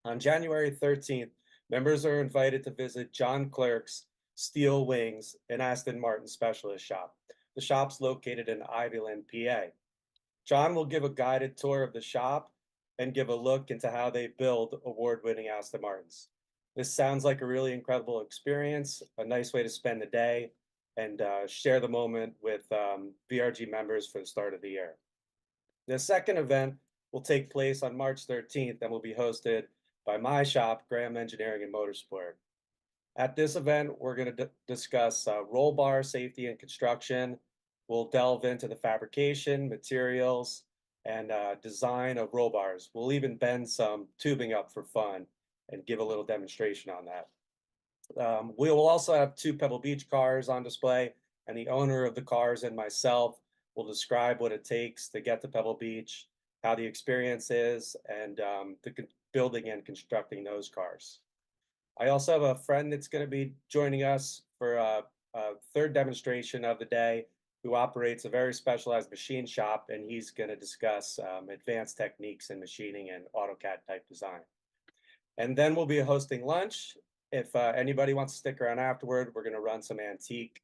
On January 13th, members are invited to visit John Clerk's Steel Wings and Aston Martin Specialist Shop. The shop's located in Ivyland, PA. John will give a guided tour of the shop and give a look into how they build award-winning Aston Martins. This sounds like a really incredible experience, a nice way to spend the day and share the moment with VRG members for the start of the year. The second event will take place on March 13th and will be hosted by my shop, Graham Engineering and Motorsport. At this event, we're going to discuss roll bar safety and construction. We'll delve into the fabrication, materials, and design of roll bars. We'll even bend some tubing up for fun and give a little demonstration on that. We will also have 2 Pebble Beach cars on display, and the owner of the cars and myself will describe what it takes to get to Pebble Beach, how the experience is, and the building and constructing those cars. I also have a friend that's going to be joining us for a third demonstration of the day, who operates a very specialized machine shop, and he's going to discuss advanced techniques in machining and AutoCAD type design. And then we'll be hosting lunch. If anybody wants to stick around afterward, we're going to run some antique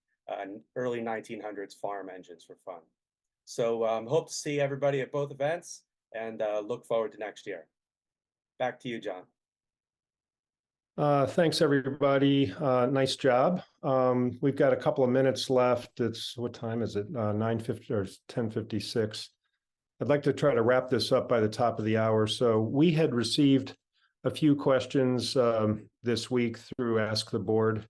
early 1900s farm engines for fun. So hope to see everybody at both events, and look forward to next year. Back to you, John. Thanks, everybody. Nice job. We've got a couple of minutes left. It's, what time is it? 9:50 or 10:56. I'd like to try to wrap this up by the top of the hour. So we had received a few questions this week through Ask the Board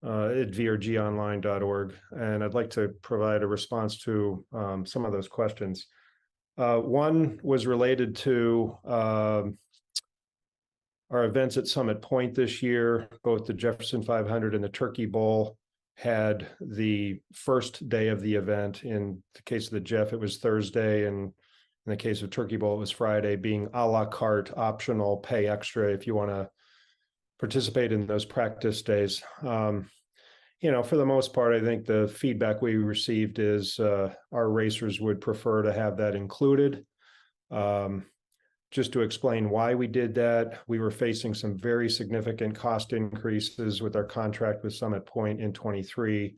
at vrgonline.org, and I'd like to provide a response to some of those questions. One was related to our events at Summit Point this year. Both the Jefferson 500 and the Turkey Bowl had the first day of the event. In the case of the Jeff, it was Thursday, and in the case of Turkey Bowl, it was Friday, being a la carte, optional, pay extra if you want to participate in those practice days. You know, for the most part, I think the feedback we received is our racers would prefer to have that included. Just to explain why we did that, we were facing some very significant cost increases with our contract with Summit Point in 23.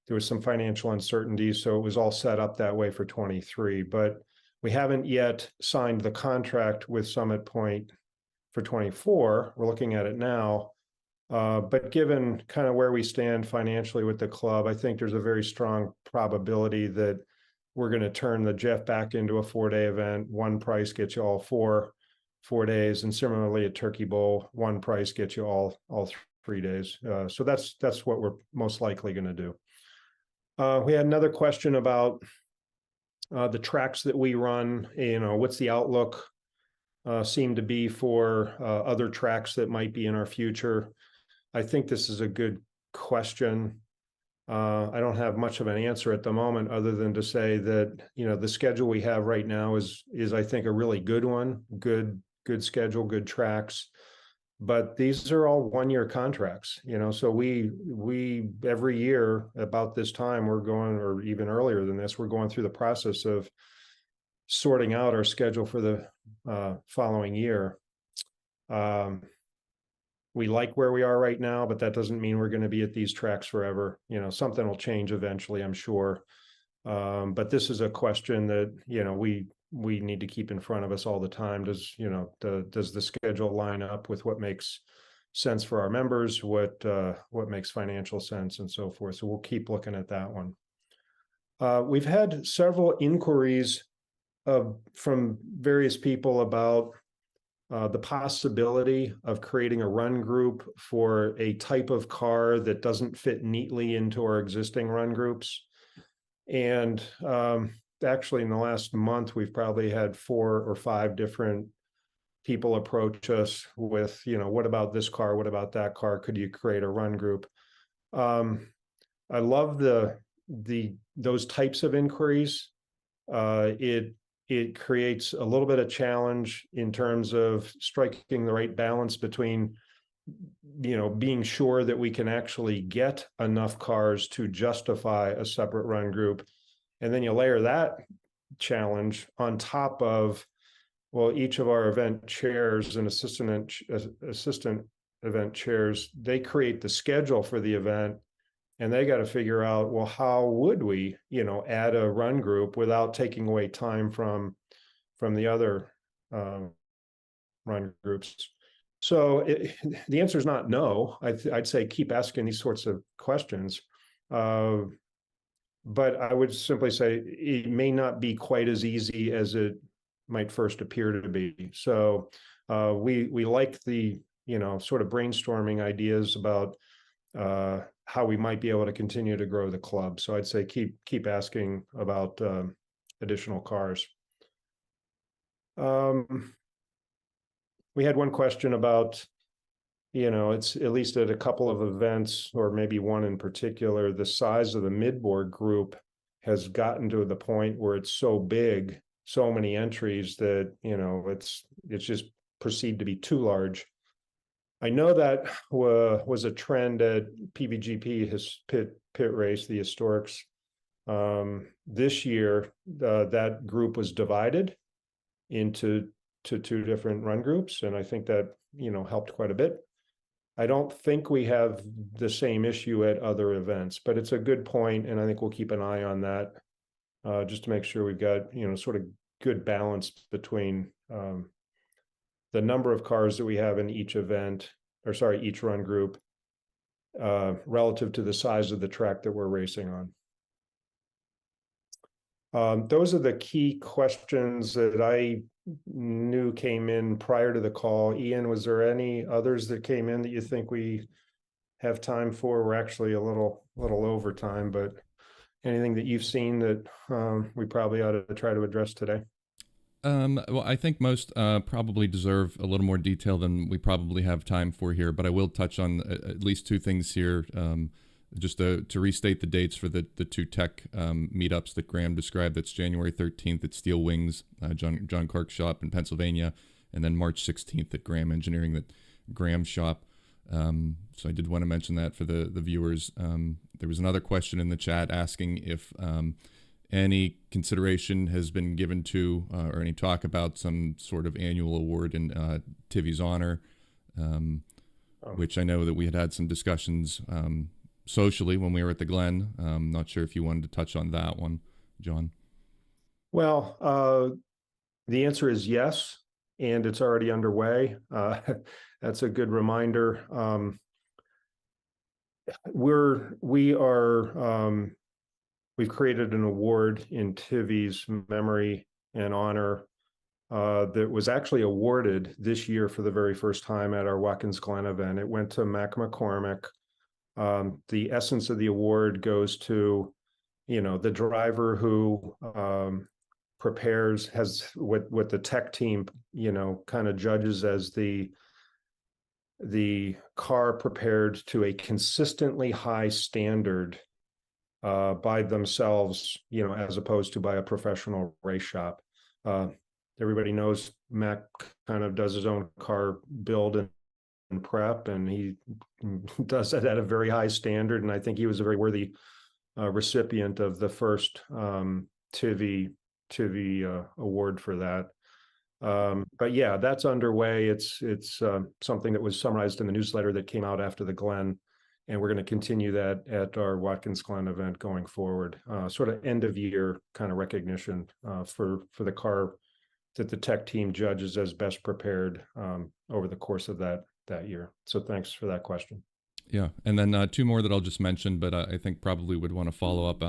There was some financial uncertainty, so it was all set up that way for 23. But we haven't yet signed the contract with Summit Point for 24. We're looking at it now. But given kind of where we stand financially with the club, I think there's a very strong probability that we're going to turn the Jeff back into a 4-day event. One price gets you all four days, and similarly at Turkey Bowl, one price gets you all 3 days. So that's what we're most likely going to do. We had another question about the tracks that we run. You know, what's the outlook seem to be for other tracks that might be in our future? I think this is a good question. I don't have much of an answer at the moment, other than to say that, you know, the schedule we have right now is I think a really good one, good schedule, good tracks. But these are all 1-year contracts, you know, so we every year about this time we're going, or even earlier than this, we're going through the process of sorting out our schedule for the following year. We like where we are right now, but that doesn't mean we're going to be at these tracks forever. You know, something will change eventually, I'm sure. But this is a question that, you know, we need to keep in front of us all the time. Does the schedule line up with what makes sense for our members, what makes financial sense, and so forth. So we'll keep looking at that one. We've had several inquiries from various people about the possibility of creating a run group for a type of car that doesn't fit neatly into our existing run groups. And actually in the last month, we've probably had 4 or 5 different people approach us with, you know, what about this car? What about that car? Could you create a run group? I love those types of inquiries. It creates a little bit of challenge in terms of striking the right balance between, you know, being sure that we can actually get enough cars to justify a separate run group. And then you layer that challenge on top of, well, each of our event chairs and assistant event chairs, they create the schedule for the event. And they got to figure out, well, how would we, you know, add a run group without taking away time from the other run groups? So the answer is not no. I'd say keep asking these sorts of questions. But I would simply say it may not be quite as easy as it might first appear to be. So we like the, sort of brainstorming ideas about how we might be able to continue to grow the club. So I'd say keep asking about additional cars. We had one question about, it's at least at a couple of events, or maybe one in particular, the size of the midboard group has gotten to the point where it's so big, so many entries that, it's just perceived to be too large. I know that was a trend at PVGP, his pit race, the Historics. This year, that group was divided into two different run groups, and I think that helped quite a bit. I don't think we have the same issue at other events, but it's a good point, and I think we'll keep an eye on that just to make sure we've got sort of good balance between the number of cars that we have in each event, or sorry, each run group, relative to the size of the track that we're racing on. Those are the key questions that I knew came in prior to the call. Ian, was there any others that came in that you think we have time for? We're actually a little over time, but anything that you've seen that we probably ought to try to address today? Well, I think most probably deserve a little more detail than we probably have time for here, but I will touch on at least two things here. Just to restate the dates for the two tech meetups that Graham described. That's January 13th at Steel Wings, John Clark's shop in Pennsylvania, and then March 16th at Graham Engineering, that Graham's shop. So I did want to mention that for the viewers. There was another question in the chat asking if any consideration has been given to or any talk about some sort of annual award in Tivy's honor, which I know that we had some discussions socially when we were at the Glen. Not sure if you wanted to touch on that one, John. Well, the answer is yes, and it's already underway. That's a good reminder. We've created an award in Tivy's memory and honor that was actually awarded this year for the very first time at our Watkins Glen event. It went to Mac McCormick. The essence of the award goes to, the driver who has what the tech team, kind of judges as the car prepared to a consistently high standard by themselves, as opposed to by a professional race shop. Everybody knows Mac kind of does his own car build and prep, and he does it at a very high standard. And I think he was a very worthy recipient of the first Tivy award for that. But yeah, that's underway. It's something that was summarized in the newsletter that came out after the Glen, and we're going to continue that at our Watkins Glen event going forward. Sort of end of year kind of recognition for the car that the tech team judges as best prepared over the course of that year. So thanks for that question. Yeah, and then two more that I'll just mention, but I think probably would want to follow up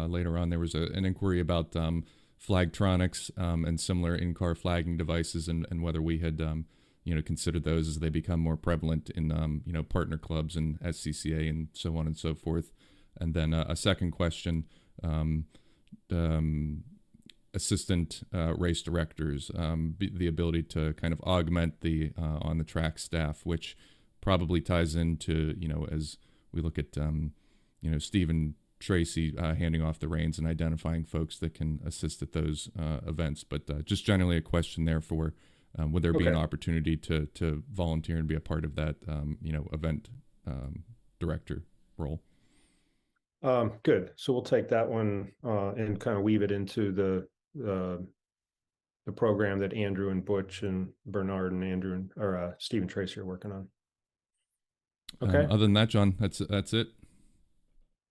later on. There was an inquiry about Flagtronics and similar in-car flagging devices, and whether we had considered those as they become more prevalent in partner clubs and SCCA and so on and so forth. And then a second question, assistant race directors, the ability to kind of augment the on the track staff, which probably ties into, as we look at, Stephen Tracy handing off the reins and identifying folks that can assist at those events. But just generally a question there for, would there be an opportunity to volunteer and be a part of that, event director role? Good. So we'll take that one and kind of weave it into the program that Andrew and Butch and Bernard and Andrew or Stephen Tracy are working on. Okay. Other than that, John, that's it.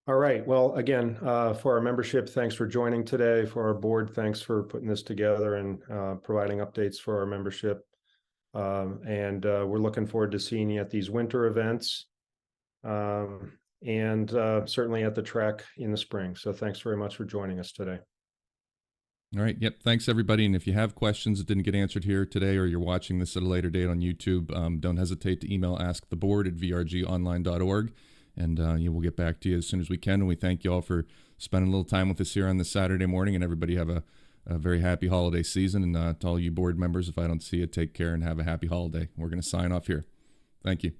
All right. Well, again, for our membership, thanks for joining today. For our board, thanks for putting this together and providing updates for our membership. And we're looking forward to seeing you at these winter events. And certainly at the track in the spring. So thanks very much for joining us today. All right. Yep. Thanks, everybody. And if you have questions that didn't get answered here today, or you're watching this at a later date on YouTube, don't hesitate to email asktheboard@vrgonline.org, and we'll get back to you as soon as we can. And we thank you all for spending a little time with us here on this Saturday morning. And everybody have a very happy holiday season. And to all you board members, if I don't see you, take care and have a happy holiday. We're going to sign off here. Thank you.